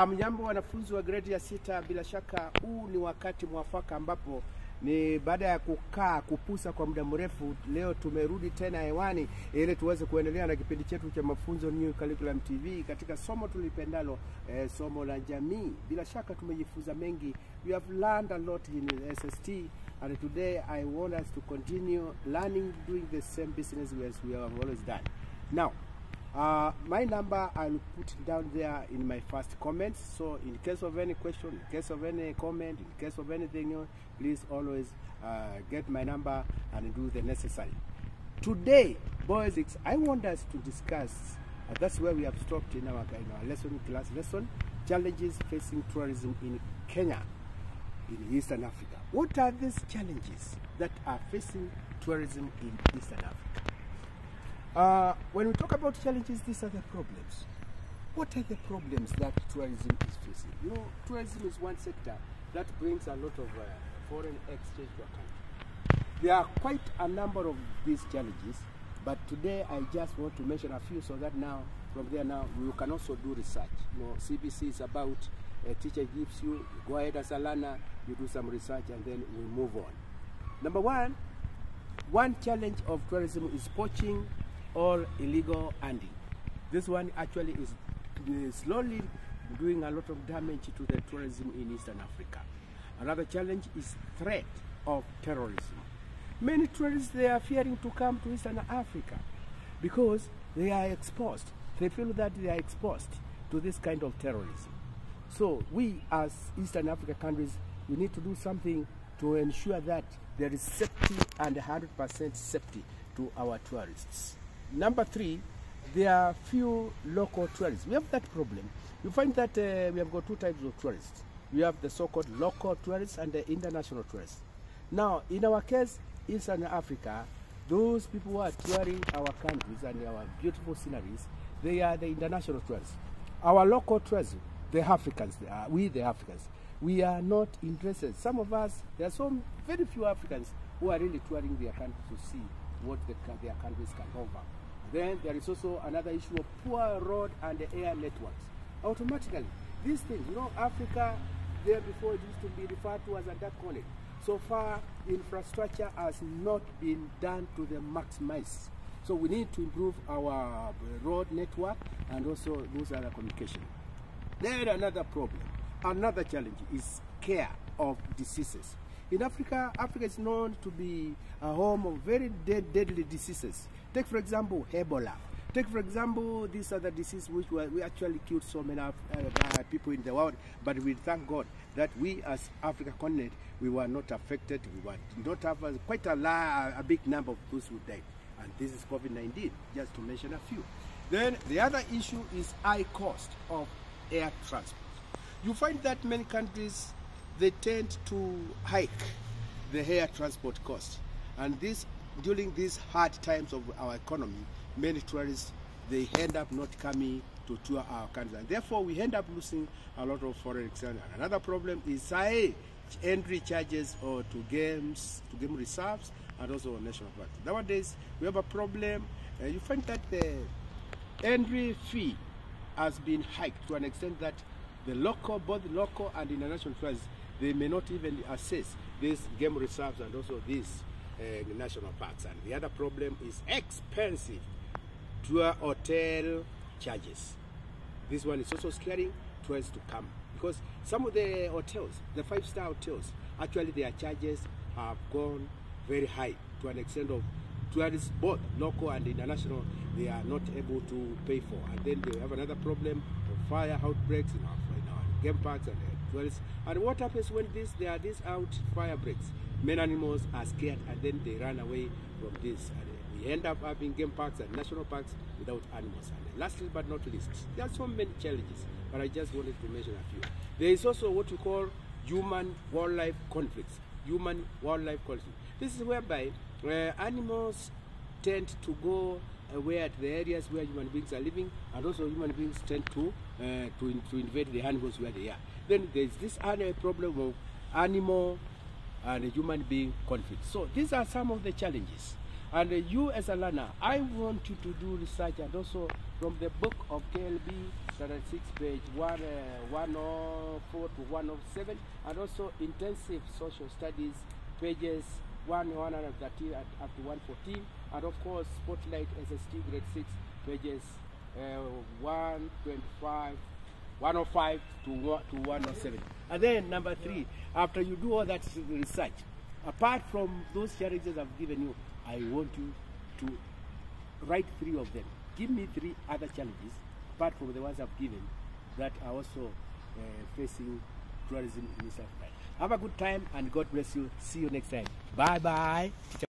Mjambo wanafunzi wa grade ya 6, bila shaka huu ni wakati mwafaka ambapo ni baada ya kukaa kupusa kwa muda mrefu, leo tumerudi tena hewani ili tuweze kuendelea na kipindi chetu cha mafunzo New Curriculum TV katika somo tulipendalo, somo la jamii. Bila shaka tumejifunza mengi. We have learned a lot in SST, and today I want us to continue learning, doing the same business as we have always done. Now, my number I'll put down there in my first comments, so in case of any question, in case of any comment, in case of anything, please always get my number and do the necessary. Today, boys, I want us to discuss, that's where we have stopped in our class lesson, challenges facing tourism in Kenya, in Eastern Africa. What are these challenges that are facing tourism in Eastern Africa? When we talk about challenges, these are the problems. What are the problems that tourism is facing? You know, tourism is one sector that brings a lot of foreign exchange to a country. There are quite a number of these challenges, but today I just want to mention a few so that now, from there now, we can also do research. You know, CBC is about, a teacher gives you go ahead as a learner, you do some research, and then we move on. Number one challenge of tourism is poaching or illegal hunting. This one actually is slowly doing a lot of damage to the tourism in Eastern Africa. Another challenge is threat of terrorism. Many tourists, they are fearing to come to Eastern Africa because they are exposed. They feel that they are exposed to this kind of terrorism. So we as Eastern Africa countries, we need to do something to ensure that there is safety and 100% safety to our tourists. Number 3, there are few local tourists. We have that problem. You find that we have got two types of tourists. We have the so-called local tourists and the international tourists. Now, in our case, Eastern Africa, those people who are touring our countries and our beautiful sceneries, they are the international tourists. Our local tourists, the Africans, the Africans, we are not interested. Some of us, there are very few Africans who are really touring their countries to see what their countries can offer. Then there is also another issue of poor road and air networks. Automatically, these things, you know, Africa, there before it used to be referred to as a dark corner. So far, infrastructure has not been done to the maximize. So we need to improve our road network and also those other communication. Then another problem, another challenge is care of diseases. In Africa, Africa is known to be a home of very deadly diseases. Take for example, Ebola. Take for example, this other disease which we actually killed so many people in the world, but we thank God that we as Africa continent, we were not affected. We did not have quite a big number of those who died. And this is COVID-19, just to mention a few. Then the other issue is high cost of air transport. You find that many countries, they tend to hike the air transport cost. And this, during these hard times of our economy, many tourists, they end up not coming to tour our country. And therefore, we end up losing a lot of foreign exchange. Another problem is high entry charges or to game reserves and also national parks. Nowadays, we have a problem. You find that the entry fee has been hiked to an extent that the local, both local and international tourists, they may not even access these game reserves and also these national parks. And the other problem is expensive tour hotel charges. This one is also scaring tourists to come because some of the hotels, the 5-star hotels, actually their charges have gone very high to an extent of tourists, both local and international, they are not able to pay for. And then they have another problem of fire outbreaks in our game parks and tourists. And what happens when there are these fire breaks? Many animals are scared and then they run away from this. And we end up having game parks and national parks without animals. And lastly but not least, there are so many challenges, but I just wanted to mention a few. There is also what we call human-wildlife conflicts. Human-wildlife conflict. This is whereby animals tend to go away at the areas where human beings are living, and also human beings tend to invade the animals where they are. Then there is this other problem of animal and human being conflict. So these are some of the challenges. And you as a learner, I want you to do research and also from the book of KLB, Standard 6, page 104 to 107, and also intensive social studies, pages 113 up to 114, and of course Spotlight SST grade 6, pages 105 to 107. And then number 3, after you do all that research, apart from those challenges I've given you, I want you to write 3 of them. Give me 3 other challenges apart from the ones I've given that are also facing tourism in East Africa. Have a good time and God bless you. See you next time. Bye bye.